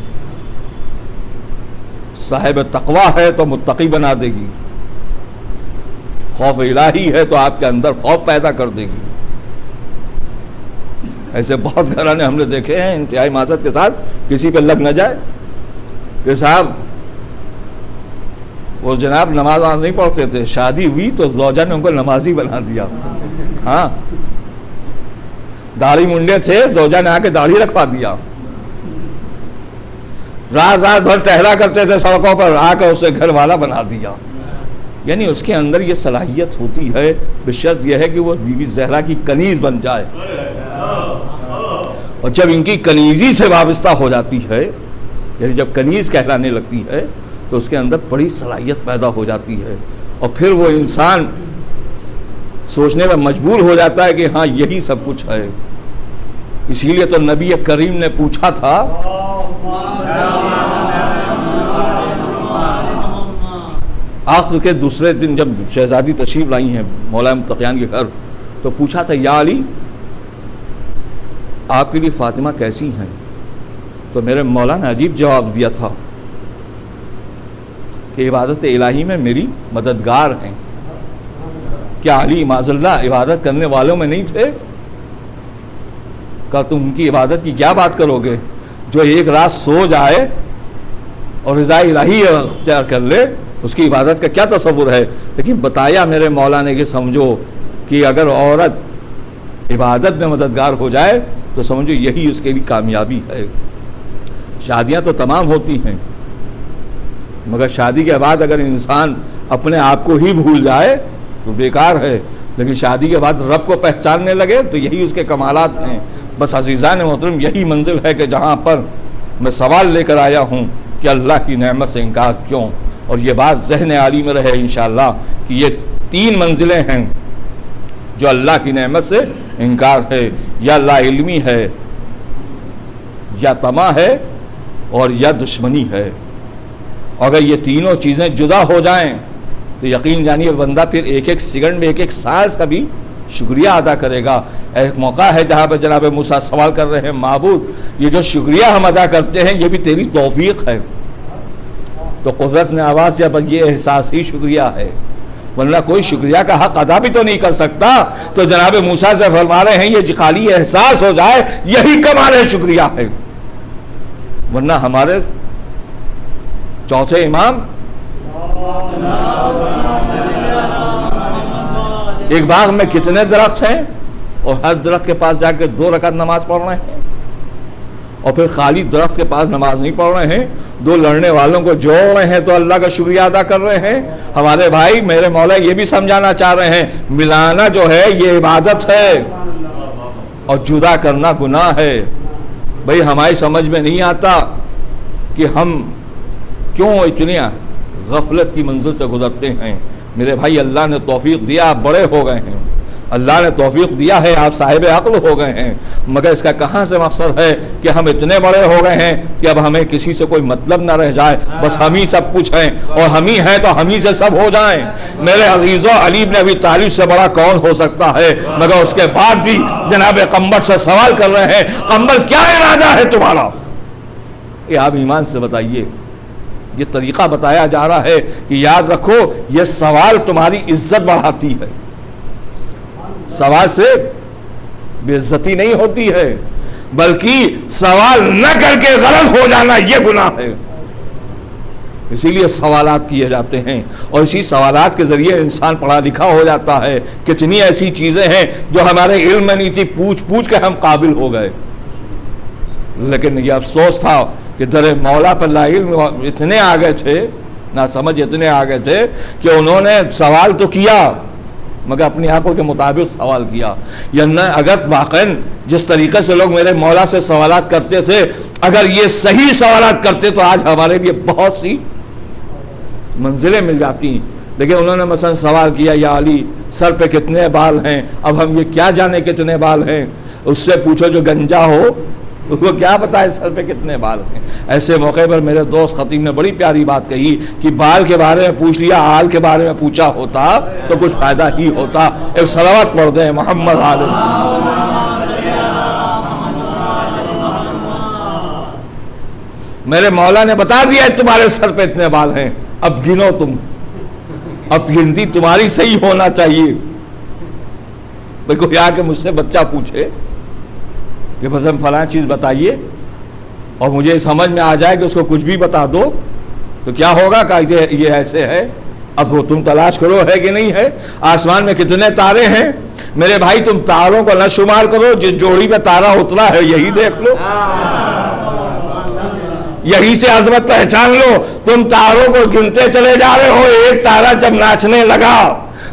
صاحب تقوی ہے تو متقی بنا دے گی، خوف الہی ہے تو آپ کے اندر خوف پیدا کر دے گی. ایسے بہت گھرانے ہم نے دیکھے ہیں انتہائی معذرت کے ساتھ، کسی پہ لگ نہ جائے کہ صاحب وہ جناب نماز نہیں پڑھتے تھے، شادی ہوئی تو زوجہ نے ان کو نمازی بنا دیا. ہاں، داڑھی منڈے تھے، زوجہ نے آ کے داڑھی رکھوا دیا. رات رات بھر ٹہلا کرتے تھے سڑکوں پر، آ کے اسے گھر والا بنا دیا. یعنی اس کے اندر یہ صلاحیت ہوتی ہے، بشرط یہ ہے کہ وہ بی بی زہرا کی کنیز بن جائے. اور جب ان کی کنیزی سے وابستہ ہو جاتی ہے، یعنی جب کنیز کہلانے لگتی ہے تو اس کے اندر بڑی صلاحیت پیدا ہو جاتی ہے. اور پھر وہ انسان سوچنے میں مجبور ہو جاتا ہے کہ ہاں یہی سب کچھ ہے. اسی لیے تو نبی کریم نے پوچھا تھا، آخر کے دوسرے دن جب شہزادی تشریف لائی ہیں مولا متقیان کے گھر، تو پوچھا تھا یا علی آپ کے لیے فاطمہ کیسی ہیں؟ تو میرے مولا نے عجیب جواب دیا تھا کہ عبادت الہی میں میری مددگار ہیں. کیا علی معاذ اللہ عبادت کرنے والوں میں نہیں تھے؟ کہ تم ان کی عبادت کی کیا بات کرو گے؟ جو ایک رات سو جائے اور رضا الہی اختیار کر لے، اس کی عبادت کا کیا تصور ہے؟ لیکن بتایا میرے مولا نے کہ سمجھو کہ اگر عورت عبادت میں مددگار ہو جائے تو سمجھو یہی اس کے لیے کامیابی ہے. شادیاں تو تمام ہوتی ہیں، مگر شادی کے بعد اگر انسان اپنے آپ کو ہی بھول جائے تو بیکار ہے. لیکن شادی کے بعد رب کو پہچاننے لگے تو یہی اس کے کمالات ہیں. بس عزیزان محترم، یہی منزل ہے کہ جہاں پر میں سوال لے کر آیا ہوں کہ اللہ کی نعمت سے انکار کیوں. اور یہ بات ذہن عالی میں رہے انشاءاللہ کہ یہ 3 منزلیں ہیں جو اللہ کی نعمت سے انکار ہے، یا لا علمی ہے، یا طمع ہے، اور یا دشمنی ہے. اگر یہ تینوں چیزیں جدا ہو جائیں تو یقین جانیے بندہ پھر ایک ایک سیکنڈ میں ایک ایک سانس کا بھی شکریہ ادا کرے گا. ایک موقع ہے جہاں پہ جناب موسیٰ سوال کر رہے ہیں، معبود یہ جو شکریہ ہم ادا کرتے ہیں یہ بھی تیری توفیق ہے. تو قدرت نے آواز دیا بس یہ احساس ہی شکریہ ہے، ورنہ کوئی شکریہ کا حق ادا بھی تو نہیں کر سکتا. تو جناب موسیٰ سے فرما رہے ہیں یہ خالی احساس ہو جائے یہی کمال شکریہ ہے. ورنہ ہمارے چوتھے امام ایک باغ میں کتنے درخت ہیں اور ہر درخت کے پاس جا کے 2 رکعت نماز پڑھ رہے ہیں، اور پھر خالی درخت کے پاس نماز نہیں پڑھ رہے ہیں، 2 لڑنے والوں کو جوڑ رہے ہیں تو اللہ کا شکریہ ادا کر رہے ہیں. ہمارے بھائی میرے مولا یہ بھی سمجھانا چاہ رہے ہیں ملانا جو ہے یہ عبادت ہے اور جدا کرنا گناہ ہے. بھائی ہماری سمجھ میں نہیں آتا کہ ہم کیوں اتنی غفلت کی منزل سے گزرتے ہیں. میرے بھائی اللہ نے توفیق دیا، آپ بڑے ہو گئے ہیں، اللہ نے توفیق دیا ہے، آپ صاحب عقل ہو گئے ہیں، مگر اس کا کہاں سے مقصد ہے کہ ہم اتنے بڑے ہو گئے ہیں کہ اب ہمیں کسی سے کوئی مطلب نہ رہ جائے، بس ہم ہی سب کچھ ہیں اور ہم ہی ہیں تو ہم ہی سے سب ہو جائیں. میرے عزیزوں علی بن ابی طالب سے بڑا کون ہو سکتا ہے؟ مگر اس کے بعد بھی جناب قمبر سے سوال کر رہے ہیں قمبر کیا ارادہ ہے تمہارا؟ یہ آپ ایمان سے بتائیے یہ طریقہ بتایا جا رہا ہے کہ یاد رکھو یہ سوال تمہاری عزت بڑھاتی ہے، سوال سے بے عزتی نہیں ہوتی ہے، بلکہ سوال نہ کر کے غلط ہو جانا یہ گناہ ہے۔ اسی لیے سوالات کیے جاتے ہیں، اور اسی سوالات کے ذریعے انسان پڑھا لکھا ہو جاتا ہے۔ کتنی ایسی چیزیں ہیں جو ہمارے علم میں نہیں تھی، پوچھ پوچھ کے ہم قابل ہو گئے، لیکن یہ افسوس تھا کہ در مولا پر لا علم اتنے آگے تھے، نہ سمجھ اتنے آگے تھے کہ انہوں نے سوال تو کیا مگر اپنی آنکھوں کے مطابق سوال کیا۔ یا نہ اگر واقعاً جس طریقے سے لوگ میرے مولا سے سوالات کرتے تھے، اگر یہ صحیح سوالات کرتے تو آج ہمارے لیے بہت سی منزلیں مل جاتی، لیکن انہوں نے مثلا سوال کیا یا علی سر پہ کتنے بال ہیں؟ اب ہم یہ کیا جانے کتنے بال ہیں؟ اس سے پوچھو جو گنجا ہو وہ کیا پتا ہے سر پہ کتنے بال ہیں۔ ایسے موقع پر میرے دوست خطیب نے بڑی پیاری بات کہی کہ بال کے بارے میں پوچھ لیا، حال کے بارے میں پوچھا ہوتا تو کچھ فائدہ ہی ہوتا۔ ایک صلوات پڑھ دیں محمد عالم۔ میرے مولا نے بتا دیا تمہارے سر پہ اتنے بال ہیں، اب گنو تم، اب گنتی تمہاری صحیح ہونا چاہیے۔ بھئی کوئی آ کے مجھ سے بچہ پوچھے کہ بس ہم فلاں چیز بتائیے اور مجھے سمجھ میں آ جائے کہ اس کو کچھ بھی بتا دو تو کیا ہوگا کہ یہ ایسے ہے، اب وہ تم تلاش کرو ہے کہ نہیں ہے۔ آسمان میں کتنے تارے ہیں میرے بھائی، تم تاروں کو نہ شمار کرو، جس جوڑی پہ تارا اترا ہے یہی دیکھ لو، یہی سے عظمت پہچان لو۔ تم تاروں کو گنتے چلے جا رہے ہو، ایک تارا جب ناچنے لگا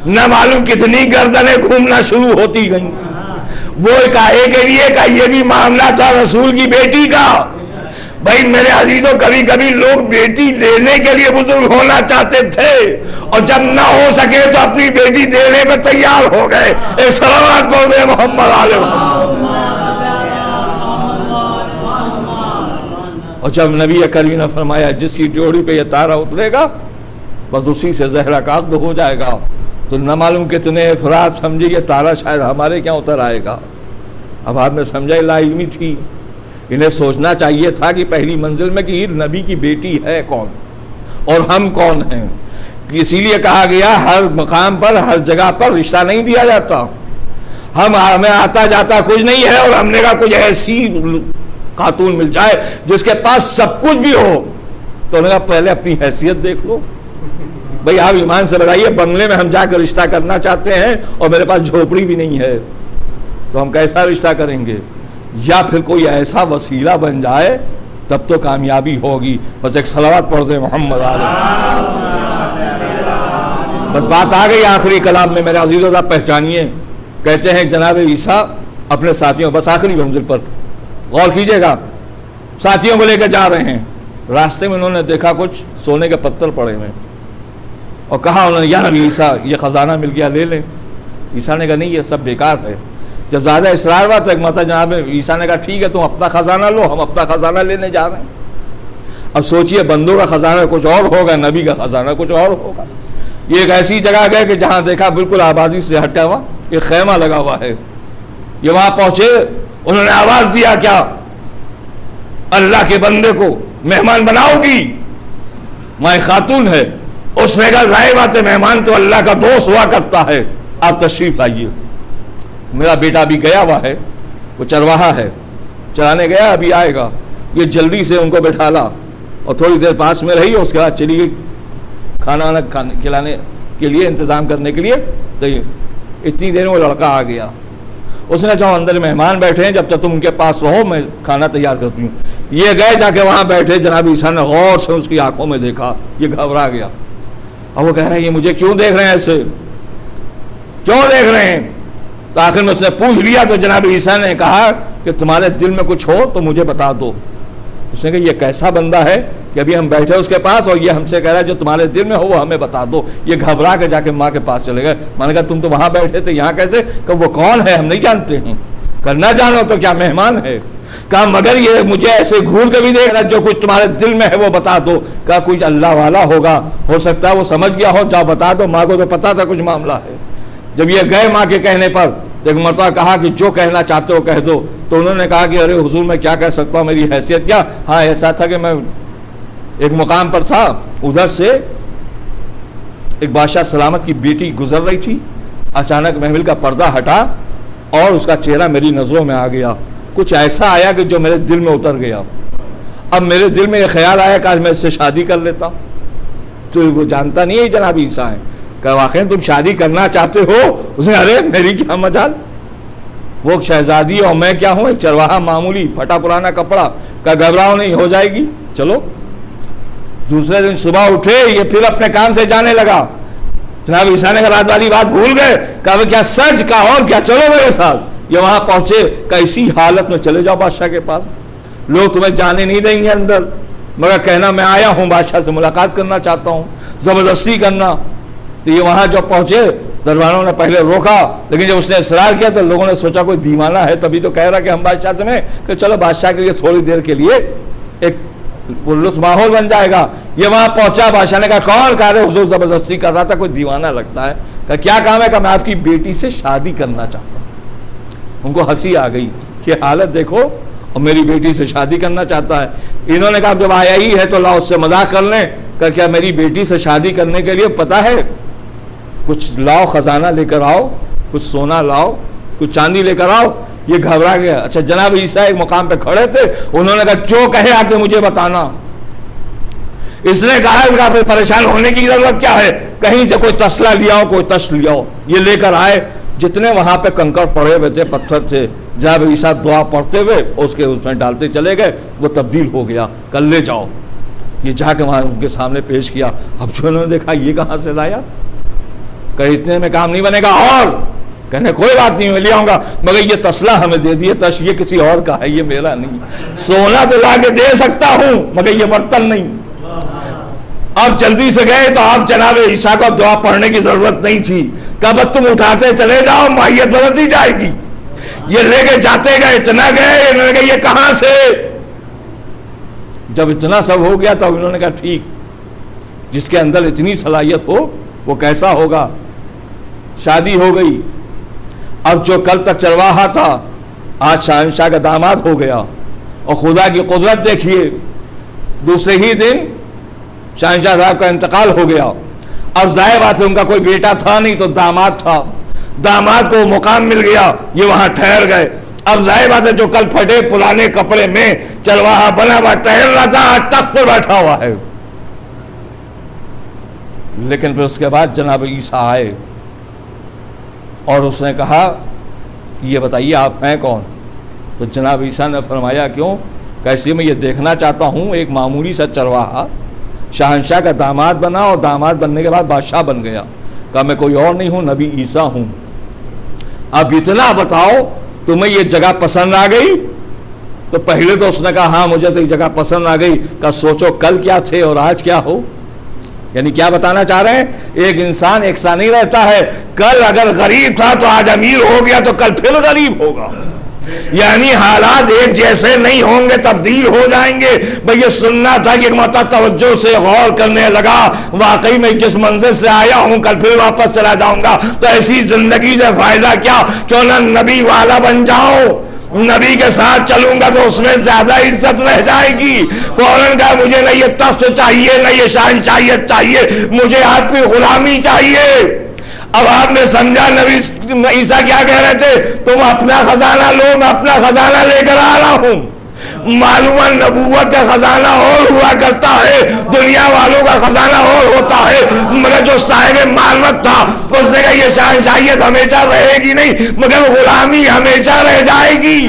نہ معلوم کتنی گردنیں گھومنا شروع ہوتی گئیں۔ وہ کہے کے لیے کہ یہ بھی معاملہ تھا رسول کی بیٹی کا۔ بھائی میرے عزیزوں، کبھی کبھی لوگ بیٹی لینے کے لیے بزرگ ہونا چاہتے تھے اور جب نہ ہو سکے تو اپنی بیٹی دینے میں تیار ہو گئے۔ ایک صلوات پڑھ دیں محمد علیہ۔ اور جب نبی کریم نے فرمایا جس کی جوڑی پہ یہ تارا اترے گا بس اسی سے زہرہ کا عقد ہو جائے گا، تو نہ معلوم کتنے افراد سمجھے یہ تارا شاید ہمارے کیا اتر آئے گا۔ اب آپ نے سمجھا لا علمی تھی، انہیں سوچنا چاہیے تھا کہ پہلی منزل میں کہ یہ نبی کی بیٹی ہے کون اور ہم کون ہیں۔ اسی لیے کہا گیا ہر مقام پر ہر جگہ پر رشتہ نہیں دیا جاتا، ہمیں آتا جاتا کچھ نہیں ہے اور ہم نے کہا کچھ ایسی خاتون مل جائے جس کے پاس سب کچھ بھی ہو، تو انہوں نے کہا پہلے اپنی حیثیت دیکھ لو۔ بھئی آپ ایمان سے بتائیے، بنگلے میں ہم جا کر رشتہ کرنا چاہتے ہیں اور میرے پاس جھوپڑی بھی نہیں ہے تو ہم کیسا رشتہ کریں گے؟ یا پھر کوئی ایسا وسیلہ بن جائے تب تو کامیابی ہوگی۔ بس ایک صلوات پڑھ دیں محمد علیہ۔ بس بات آ گئی آخری کلام میں میرے عزیزوں، آپ پہچانیے۔ کہتے ہیں جناب عیسیٰ اپنے ساتھیوں، بس آخری منزل پر غور کیجئے گا، ساتھیوں کو لے کے جا رہے ہیں، راستے میں انہوں نے دیکھا کچھ سونے کے پتھر پڑے ہوئے اور کہا انہوں نے یا نبی عیسیٰ یہ خزانہ مل گیا لے لیں۔ عیسیٰ نے کہا نہیں یہ سب بیکار ہے۔ جب زیادہ اصرار ہوا تو ایک مرتبہ جناب عیسیٰ نے کہا ٹھیک ہے تم اپنا خزانہ لو، ہم اپنا خزانہ لینے جا رہے ہیں۔ اب سوچئے بندوں کا خزانہ کچھ اور ہوگا، نبی کا خزانہ کچھ اور ہوگا۔ یہ ایک ایسی جگہ گئے کہ جہاں دیکھا بالکل آبادی سے ہٹا ہوا ایک خیمہ لگا ہوا ہے۔ یہ وہاں پہنچے، انہوں نے آواز دیا کیا اللہ کے بندے کو مہمان بناؤ گی؟ ماں خاتون ہے، اس نے کہا ظاہر بات ہے مہمان تو اللہ کا دوست ہوا کرتا ہے، آپ تشریف لائیے۔ میرا بیٹا بھی گیا ہوا ہے، وہ چرواہا ہے، چرانے گیا ابھی آئے گا۔ یہ جلدی سے ان کو بٹھالا اور تھوڑی دیر پاس میں رہی، اس کے بعد چلی گئی کھانا وانا کھلانے کے لیے، انتظام کرنے کے لیے۔ تو اتنی دیر میں وہ لڑکا آ گیا، اس نے جو اندر مہمان بیٹھے ہیں جب تک تم ان کے پاس رہو میں کھانا تیار کرتی ہوں۔ یہ گئے جا کے وہاں بیٹھے، جناب عیسیٰ نے غور سے اس کی آنکھوں میں دیکھا، یہ گھبرا گیا اور وہ کہہ رہے ہیں یہ مجھے کیوں دیکھ رہے ہیں، ایسے کیوں دیکھ رہے ہیں؟ تو آخر میں اس نے پوچھ لیا تو جناب عیسیٰ نے کہا کہ تمہارے دل میں کچھ ہو تو مجھے بتا دو۔ اس نے کہا یہ کیسا بندہ ہے کہ ابھی ہم بیٹھے اس کے پاس اور یہ ہم سے کہہ رہا ہے جو تمہارے دل میں ہو وہ ہمیں بتا دو۔ یہ گھبرا کے جا کے ماں کے پاس چلے گئے۔ میں نے کہا تم تو وہاں بیٹھے تھے یہاں کیسے؟ کہ وہ کون ہے ہم نہیں جانتے ہیں۔ کہ نہ جانو تو کیا مہمان ہے؟ کہا مگر یہ مجھے ایسے گھور کے بھی دیکھ رہا ہے، جو کچھ تمہارے دل میں ہے وہ بتا دو۔ کہا کوئی اللہ والا ہوگا، ہو سکتا ہے وہ سمجھ گیا ہو، جاؤ بتا دو۔ ماں کو تو پتا تھا کچھ معاملہ ہے۔ جب یہ گئے ماں کے کہنے پر ایک مرتبہ کہا کہ جو کہنا چاہتے ہو کہہ دو۔ تو انہوں نے کہا کہ ارے حضور میں کیا کہہ سکتا ہوں، میری حیثیت کیا؟ ہاں ایسا تھا کہ میں ایک مقام پر تھا, ادھر سے ایک بادشاہ سلامت کی بیٹی گزر رہی تھی. اچانک محفل کا پردہ ہٹا اور اس کا چہرہ میری نظروں میں آ گیا. کچھ ایسا آیا کہ جو میرے دل میں اتر گیا. اب میرے دل میں یہ خیال آیا کہ آج میں اس سے شادی کر لیتا. تو وہ جانتا نہیں ہے جناب عیسیٰ ہے کہ واقعی تم شادی کرنا چاہتے ہو. اس نے ارے میری کیا مجال, وہ شہزادی اور میں کیا ہوں, ایک چرواہا معمولی, پھٹا پرانا کپڑا, کا گھبراؤ نہیں, ہو جائے گی. چلو. دوسرے دن صبح اٹھے, یہ پھر اپنے کام سے جانے لگا. جناب عیسیٰ نے رات والی بات بھول گئے, کہا کیا سچ, کا اور کیا, چلو میرے ساتھ. یہ وہاں پہنچے کہ اسی حالت میں چلے جاؤ بادشاہ کے پاس, لوگ تمہیں جانے نہیں دیں گے اندر, مگر کہنا میں آیا ہوں بادشاہ سے ملاقات کرنا چاہتا ہوں, زبردستی کرنا. تو یہ وہاں جب پہنچے درباروں نے پہلے روکا, لیکن جب اس نے اصرار کیا تو لوگوں نے سوچا کوئی دیوانہ ہے, تبھی تو کہہ رہا کہ ہم بادشاہ سے میں, کہ چلو بادشاہ کے لیے تھوڑی دیر کے لیے ایک لطف ماحول بن جائے گا. یہ وہاں پہنچا, بادشاہ نے کہا کون, کہہ رہے حضور زبردستی کر رہا تھا, کوئی دیوانہ لگتا ہے. کہ کیا کام ہے, کہ میں آپ کی بیٹی سے شادی کرنا چاہتا ہوں. ان کو ہنسی آ گئی کہ حالت دیکھو, اور میری بیٹی سے شادی کرنا چاہتا ہے. انہوں نے کہا جب آیا ہی ہے تو لاؤ اس سے مذاق کر لیں. کہ کیا میری بیٹی سے شادی کرنے کے لیے پتہ ہے, کچھ لاؤ, خزانہ لے کر آؤ, کچھ سونا لاؤ, کچھ چاندی لے کر آؤ. یہ گھبرا گیا. اچھا جناب عیسیٰ ایک مقام پہ کھڑے تھے, انہوں نے کہا جو کہے آ کے مجھے بتانا. اس نے کہا اس کا پریشان ہونے کی ضرورت کیا ہے, کہیں سے کوئی تسلا لیا ہو, کوئی تش لیا ہو. یہ لے کر آئے. جتنے وہاں پہ کنکر پڑے ہوئے تھے, پتھر تھے, جناب عیسیٰ دعا پڑھتے ہوئے اس میں ڈالتے چلے گئے, وہ تبدیل ہو گیا. کل لے جاؤ. یہ جا کے وہاں ان کے سامنے پیش کیا. اب جو انہوں نے دیکھا یہ کہاں سے لایا, کہ اتنے میں کام نہیں بنے گا, اور کہنے کوئی بات نہیں, میں لے آؤں گا, مگر یہ تسلا ہمیں دے دیے, تش یہ کسی اور کا ہے, یہ میرا نہیں. سونا تو لا کے دے سکتا ہوں مگر یہ برتن نہیں. اب جلدی سے گئے تو آپ جناب عیسیٰ کو دعا پڑھنے کی ضرورت نہیں تھی. کب تم اٹھاتے چلے جاؤ, ماہیت بدلتی جائے گی. یہ لے کے جاتے گئے, اتنا گئے, انہوں نے کہا یہ کہاں سے. جب اتنا سب ہو گیا تو انہوں نے کہا ٹھیک, جس کے اندر اتنی صلاحیت ہو وہ کیسا ہوگا. شادی ہو گئی. اب جو کل تک چرواہا تھا آج شہنشاہ کا داماد ہو گیا. اور خدا کی قدرت دیکھیے, دوسرے ہی دن شہنشاہ صاحب کا انتقال ہو گیا. اب ظاہر بات ہے ان کا کوئی بیٹا تھا نہیں تو داماد تھا. داماد کو مقام مل گیا, یہ وہاں ٹھہر گئے. اب ظاہر بات ہے جو کل پھٹے پرانے کپڑے میں چرواہا بنا ہوا ٹہر رہا تھا, آج تخت پر بیٹھا ہوا ہے. لیکن پھر اس کے بعد جناب عیسیٰ آئے اور اس نے کہا کہ یہ بتائیے آپ ہیں کون. تو جناب عیسیٰ نے فرمایا کیوں, کیسے میں یہ دیکھنا چاہتا ہوں ایک معمولی سا چرواہا شہنشاہ کا داماد بنا, اور داماد بننے کے بعد بادشاہ بن گیا. کہا میں کوئی اور نہیں ہوں, نبی عیسیٰ ہوں. اب اتنا بتاؤ تمہیں یہ جگہ پسند آ گئی. تو پہلے تو اس نے کہا ہاں مجھے تو یہ جگہ پسند آ گئی. کہا سوچو کل کیا تھے اور آج کیا ہو. یعنی کیا بتانا چاہ رہے ہیں, ایک انسان ایک سا نہیں رہتا ہے. کل اگر غریب تھا تو آج امیر ہو گیا تو کل پھر غریب ہوگا. یعنی حالات ایک جیسے نہیں ہوں گے, تبدیل ہو جائیں گے. بھئی یہ سننا تھا کہ ایک مرتبہ توجہ سے غور کرنے لگا, واقعی میں جس منزل سے آیا ہوں کل پھر واپس چلا جاؤں گا, تو ایسی زندگی سے فائدہ کیا, کیوں نہ نبی والا بن جاؤں. نبی کے ساتھ چلوں گا تو اس میں زیادہ عزت رہ جائے گی. فوراً کہا مجھے نہ یہ تخت چاہیے, نہ یہ شہنشاہیت چاہیے, مجھے آپ کی غلامی چاہیے. اب آپ نے سمجھا نبی عیسیٰ کیا کہہ رہے تھے, تم اپنا خزانہ لو, میں اپنا خزانہ لے کر آ رہا ہوں. معلومہ نبوت کا خزانہ اور ہوا کرتا ہے, دنیا والوں کا خزانہ اور ہوتا ہے. مگر جو صاحب معرفت تھا اس نے کہا یہ شہنشاہیت ہمیشہ رہے گی نہیں, مگر غلامی ہمیشہ رہ جائے گی.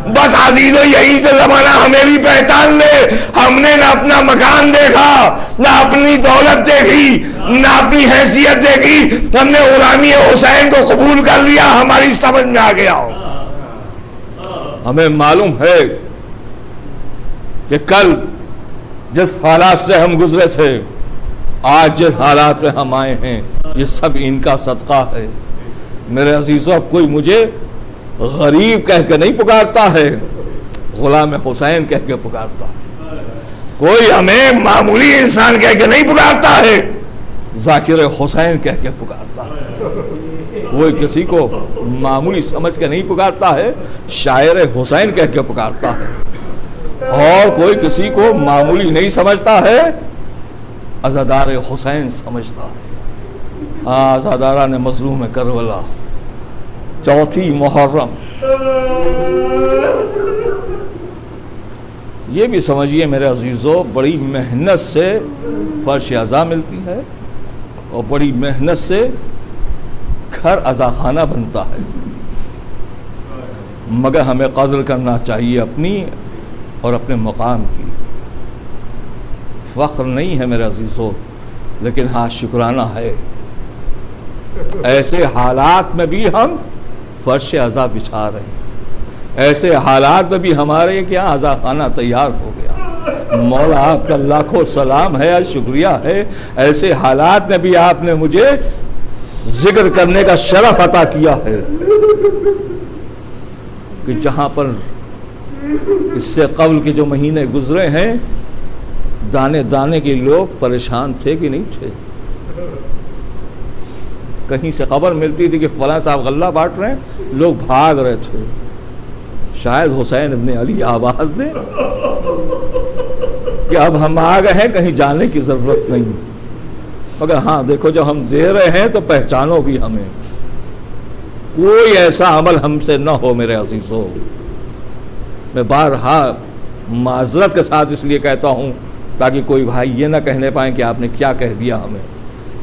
بس عزیزو یہی سے زمانہ ہمیں بھی پہچان لے. ہم نے نہ اپنا مکان دیکھا, نہ اپنی دولت دیکھی, نہ اپنی حیثیت دیکھی, ہم نے غلامی حسین کو قبول کر لیا. ہماری سمجھ میں آ گیا. ہمیں معلوم ہے کہ کل جس حالات سے ہم گزرے تھے, آج جس حالات میں ہم آئے ہیں, یہ سب ان کا صدقہ ہے. میرے عزیزوں, اب کوئی مجھے غریب کہہ کے نہیں پکارتا ہے, غلام حسین کہہ کے پکارتا ہے. کوئی ہمیں معمولی انسان کہہ کے نہیں پکارتا ہے, ذاکر حسین کہہ کے پکارتا ہے. کوئی کسی کو معمولی سمجھ کے نہیں پکارتا ہے, شاعر حسین کہہ کے پکارتا ہے. اور کوئی کسی کو معمولی نہیں سمجھتا ہے, عزادار حسین سمجھتا ہے. عزاداران مظلوم کربلا، 4 محرم. یہ بھی سمجھیے میرے عزیزو، بڑی محنت سے فرش عزا ملتی ہے اور بڑی محنت سے گھر عزا خانہ بنتا ہے. مگر ہمیں قدر کرنا چاہیے اپنی اور اپنے مقام کی. فخر نہیں ہے میرے عزیزو، لیکن ہاں شکرانہ ہے. ایسے حالات میں بھی ہم فرش عزا بچھا رہے ہیں، ایسے حالات میں بھی ہمارے کیا عزا خانہ تیار ہو گیا. مولا آپ کا لاکھوں سلام ہے، شکریہ ہے. ایسے حالات میں بھی آپ نے مجھے ذکر کرنے کا شرف عطا کیا ہے کہ جہاں پر اس سے قبل کے جو مہینے گزرے ہیں دانے دانے کے لوگ پریشان تھے کہ نہیں تھے. کہیں سے خبر ملتی تھی کہ فلاں صاحب غلہ بانٹ رہے ہیں، لوگ بھاگ رہے تھے. شاید حسین ابن علی آواز دے کہ اب ہم آ گئے ہیں، کہیں جانے کی ضرورت نہیں. مگر ہاں دیکھو، جب ہم دے رہے ہیں تو پہچانو بھی ہمیں. کوئی ایسا عمل ہم سے نہ ہو میرے عزیزو. میں بارہا معذرت کے ساتھ اس لیے کہتا ہوں تاکہ کوئی بھائی یہ نہ کہنے پائیں کہ آپ نے کیا کہہ دیا ہمیں.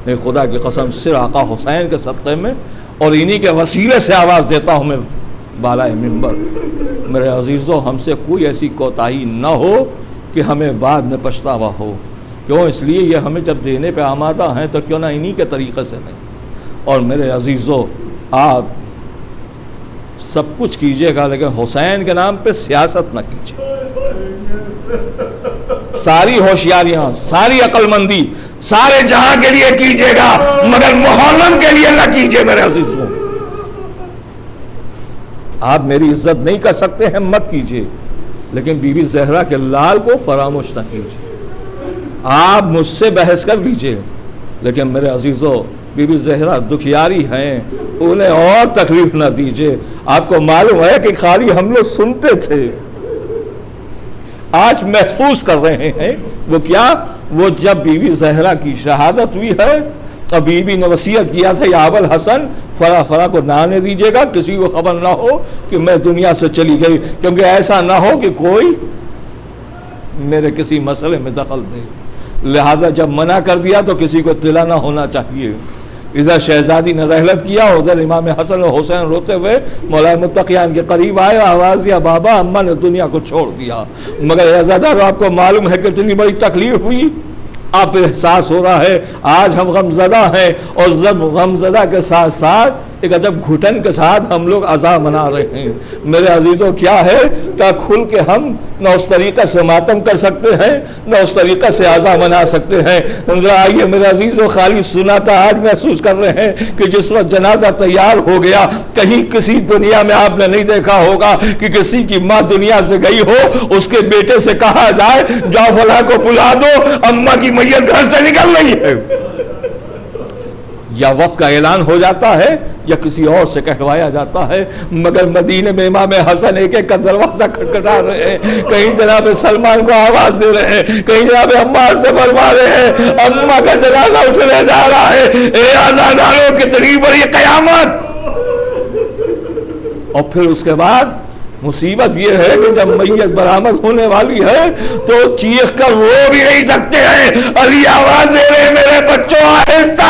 نہیں، خدا کی قسم صرف آقا حسین کے صدقے میں اور انہی کے وسیلے سے آواز دیتا ہوں میں بالائے منبر. میرے عزیزو، ہم سے کوئی ایسی کوتاہی نہ ہو کہ ہمیں بعد میں پچھتاوا ہو. کیوں؟ اس لیے یہ ہمیں جب دینے پہ آمادہ ہیں تو کیوں نہ انہی کے طریقے سے نہیں. اور میرے عزیزو، آپ سب کچھ کیجئے گا لیکن حسین کے نام پہ سیاست نہ کیجئے. ساری ہوشیاریاں، ساری عقل مندی سارے جہاں کے لیے کیجئے گا مگر محرم کے لیے نہ کیجئے میرے عزیزوں. آپ میری عزت نہیں کر سکتے ہیں، مت کیجئے، لیکن بی بی زہرا کے لال کو فراموش نہ کیجئے. آپ مجھ سے بحث کر لیجئے لیکن میرے عزیزوں بی بی زہرا دکھیاری ہیں، انہیں اور تکلیف نہ دیجئے. آپ کو معلوم ہے کہ خالی ہم لوگ سنتے تھے، آج محسوس کر رہے ہیں. وہ کیا؟ وہ جب بی بی زہرا کی شہادت ہوئی ہے تو بی بی نے وصیت کیا تھا یا ابو الحسن فلاں فلاں کو نہ آنے دیجیے گا، کسی کو خبر نہ ہو کہ میں دنیا سے چلی گئی، کیونکہ ایسا نہ ہو کہ کوئی میرے کسی مسئلے میں دخل دے. لہذا جب منع کر دیا تو کسی کو اطلاع نہ ہونا چاہیے. ادھر شہزادی نے رحلت کیا، ادھر امام حسن و حسین روتے ہوئے مولا متقیان کے قریب آئے، آواز دیا بابا اماں نے دنیا کو چھوڑ دیا. مگر عزادار آپ کو معلوم ہے کہ اتنی بڑی تکلیف ہوئی، آپ احساس ہو رہا ہے آج ہم غمزدہ ہیں، اور جب غمزدہ کے ساتھ ساتھ ایک عجب گھٹن کے ساتھ ہم لوگ عزا منا رہے ہیں. میرے عزیزوں کیا ہے، کیا کھل کے ہم نہ اس طریقے سے ماتم کر سکتے ہیں نہ اس طریقے سے عزا منا سکتے ہیں. ذرا آئیے میرے عزیزوں، خالی سنا تھا، آج محسوس کر رہے ہیں کہ جس وقت جنازہ تیار ہو گیا، کہیں کسی دنیا میں آپ نے نہیں دیکھا ہوگا کہ کسی کی ماں دنیا سے گئی ہو، اس کے بیٹے سے کہا جائے جاؤ فلاں کو بلا دو، اماں کی میت گھر سے نکل رہی ہے. یا وقت کا اعلان ہو جاتا ہے یا کسی اور سے کہلوایا جاتا ہے. مگر مدینے میں امام حسن ایک ایک کا دروازہ کھٹکھٹا رہے ہیں، کہیں جناب سلمان کو آواز دے رہے ہیں، کہیں جناب عمار سے فرما رہے ہیں اماں کا جنازہ اٹھنے جا رہا ہے. اے آزاداروں، کتنی بڑی قیامت! اور پھر اس کے بعد مصیبت یہ ہے کہ جب میت برآمد ہونے والی ہے تو چیخ کر رو بھی نہیں سکتے ہیں. علی آواز دے رہے میرے بچوں آہستہ،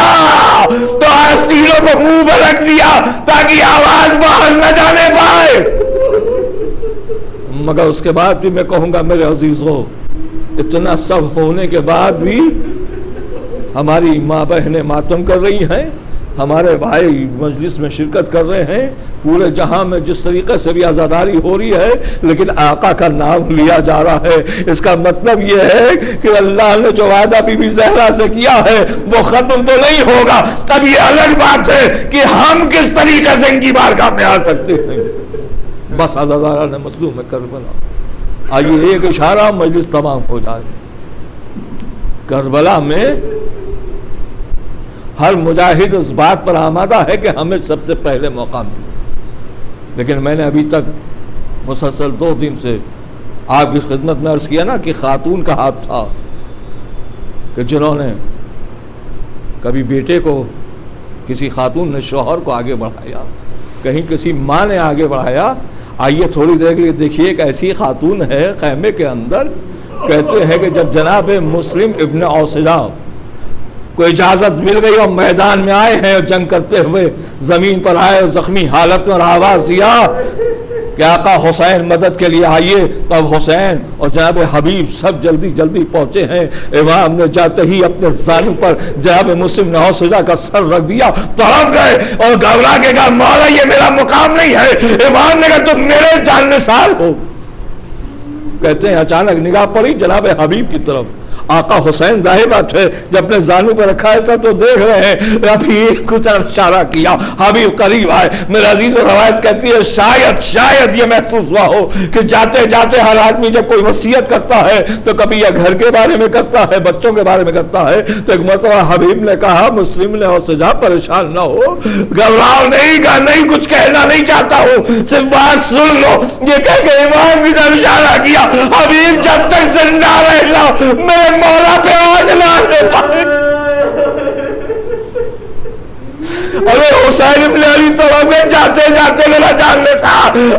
تو آستینوں کو منہ پر رکھ دیا تاکہ آواز باہر نہ جانے پائے. مگر اس کے بعد بھی میں کہوں گا میرے عزیزوں، اتنا سب ہونے کے بعد بھی ہماری ماں بہنیں ماتم کر رہی ہیں، ہمارے بھائی مجلس میں شرکت کر رہے ہیں. پورے جہاں میں جس طریقے سے بھی آزاداری ہو رہی ہے لیکن آقا کا نام لیا جا رہا ہے. اس کا مطلب یہ ہے کہ اللہ نے جو وعدہ بی بی زہرا سے کیا ہے وہ ختم تو نہیں ہوگا. اب یہ الگ بات ہے کہ ہم کس طریقے سے ان کی بارگاہ میں آ سکتے ہیں. بس آزادارہ نے مظلوم کربلا. آئیے ایک اشارہ، مجلس تمام ہو جائے. کربلا میں ہر مجاہد اس بات پر آمادہ ہے کہ ہمیں سب سے پہلے موقع ملے. لیکن میں نے ابھی تک مسلسل 2 دن سے آپ کی خدمت میں عرض کیا نا کہ خاتون کا ہاتھ تھا. کہ جنہوں نے کبھی بیٹے کو، کسی خاتون نے شوہر کو آگے بڑھایا، کہیں کسی ماں نے آگے بڑھایا. آئیے تھوڑی دیر کے لیے دیکھیے ایک ایسی خاتون ہے خیمے کے اندر، کہتے ہیں کہ جب جناب مسلم ابن اوسجہ کو اجازت مل گئی اور میدان میں آئے ہیں اور جنگ کرتے ہوئے زمین پر آئے اور زخمی حالت میں اور آواز دیا کہ آقا حسین مدد کے لیے آئیے، تب حسین اور جناب حبیب سب جلدی جلدی پہنچے ہیں. امام نے جاتے ہی اپنے زانو پر جناب مسلم نے حوصلہ کا سر رکھ دیا، تڑپ گئے اور گھبرا کے کہا مولا یہ میرا مقام نہیں ہے. امام نے کہا تم میرے جان نثار ہو. کہتے ہیں اچانک نگاہ پڑی جناب حبیب کی طرف، آقا حسین ظاہر بات ہے جب اپنے زانو پر رکھا ایسا تو دیکھ رہے ہیں، حبیب کی طرف اشارہ کیا، حبیب قریب آئے. میرے عزیز و روایت کہتی ہے شاید یہ محسوس ہوا ہو کہ جاتے جاتے ہر آدمی جب کوئی وصیت کرتا ہے تو کبھی یہ گھر کے بارے میں کرتا ہے، بچوں کے بارے میں کرتا ہے. تو ایک مرتبہ حبیب نے کہا مسلم نے حوصلہ پریشان نہ ہو، گھبراؤ نہیں، کہا نہیں کچھ کہنا نہیں چاہتا ہوں، صرف بات سن لو. یہ کہہ کے امام کی طرف اشارہ کیا. حبیب جب تک زندہ رہنا میرے مولا پہ آج نہ آنے پائے. ارے حسین ابن علی تو ہمیں جاتے جاتے میرا جاننے تھا،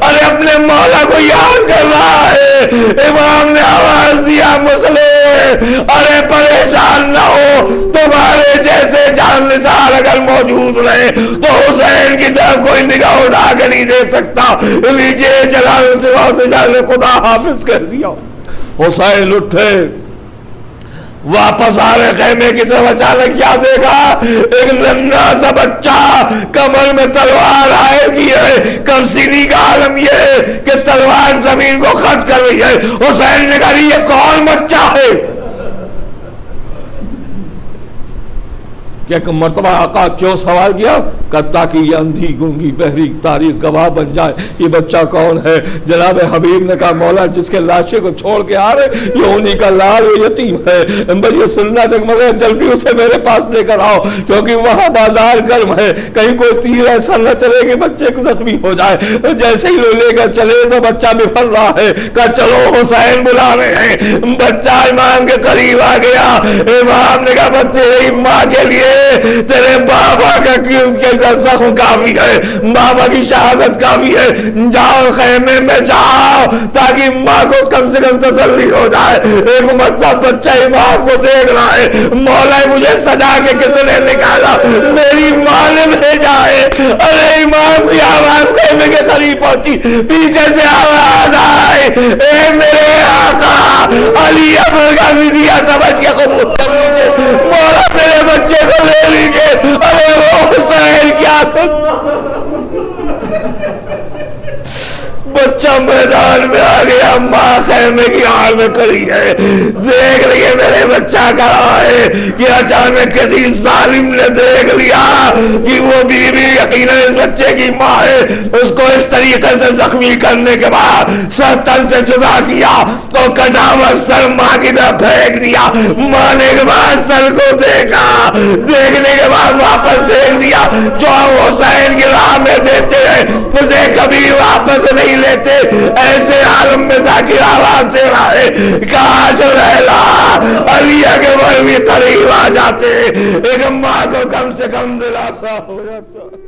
ارے اپنے مولا کو یاد کر رہا ہے. امام نے آواز دیا مسلم ارے پریشان نہ ہو، تمہارے جیسے جان نثار اگر موجود رہے تو حسین کی طرف کوئی نگاہ اٹھا کے نہیں دیکھ سکتا. لیجیے جلال سے جانے خدا حافظ کہہ دیا. حسین اٹھے واپس آ رہے خیمے کی طرف، اچانک کیا دیکھا؟ ایک ننھا سا بچہ کمر میں تلوار آئے کی ہے. کم سینی کا عالم یہ ہے کہ تلوار زمین کو خط کر رہی ہے. حسین نے کہا یہ کون بچہ ہے؟ کہ ایک مرتبہ آقا کیوں سوال کیا؟ کہ تاکہ یہ اندھی گونگی بہری تاریخ گواہ بن جائے یہ بچہ کون ہے. جناب حبیب نے کہا مولا جس کے لاشے کو چھوڑ کے آ رہے یہ انہی کا لال یتیم ہے. بس یہ سننا تھا مگر جلدی اسے میرے پاس لے کر آؤ کیونکہ وہاں بازار گرم ہے، کہیں کوئی تیر ایسا نہ چلے کہ بچے کو زخمی ہو جائے. جیسے ہی لے کر چلے تو بچہ بفر رہا ہے. کہا چلو حسین بلا رہے ہیں. بچہ امام کے قریب آ گیا. امام نے کہا تیری ماں کے لیے تیرے بابا کا زخم کافی ہے، بابا کی شہادت کافی ہے. جاؤ خیمے میں جاؤ تاکہ ماں کو کم سے کم تسلی ہو جائے. ایک مطلب بچہ امام کو دیکھ رہا ہے. مولا مجھے سجا کے کس نے نکالا؟ میری ماں نے بھیجا ہے. ارے امام کی آواز خیمے کے قریب پہنچی، پیچھے سے آواز آئے اے میرے آقا علی ابر کا میڈیا سمجھ کے قبول کر لیجیے، مولا میرے بچے کو لے لیجیے. ارے وہ حسین کیا بچہ میدان میں آ گیا، ماں خیمے کی حال میں کھڑی ہے، دیکھ رہی ہے میرے بچہ کہاں ہے. کہ اچانک کسی ظالم نے دیکھ لیا کہ وہ بیوی یقیناً اس بچے کی ماں ہے. اس کو اس طریقے سے زخمی کرنے کے بعد سر تن سے جدا کیا اور کٹا ہوا سر ماں کی طرف پھینک دیا. ماں نے کے بعد سر کو دیکھا، دیکھنے کے بعد واپس پھینک دیا. جو حسین کی راہ میں دیتے ہیں اسے کبھی واپس نہیں لیتے. ایسے عالم میں ذاکر آواز دے رہا ہے کاش لیلا علی اکبر بھی قریب آ جاتے، ایک ماں کو کم سے کم دلاسا ہو جاتا.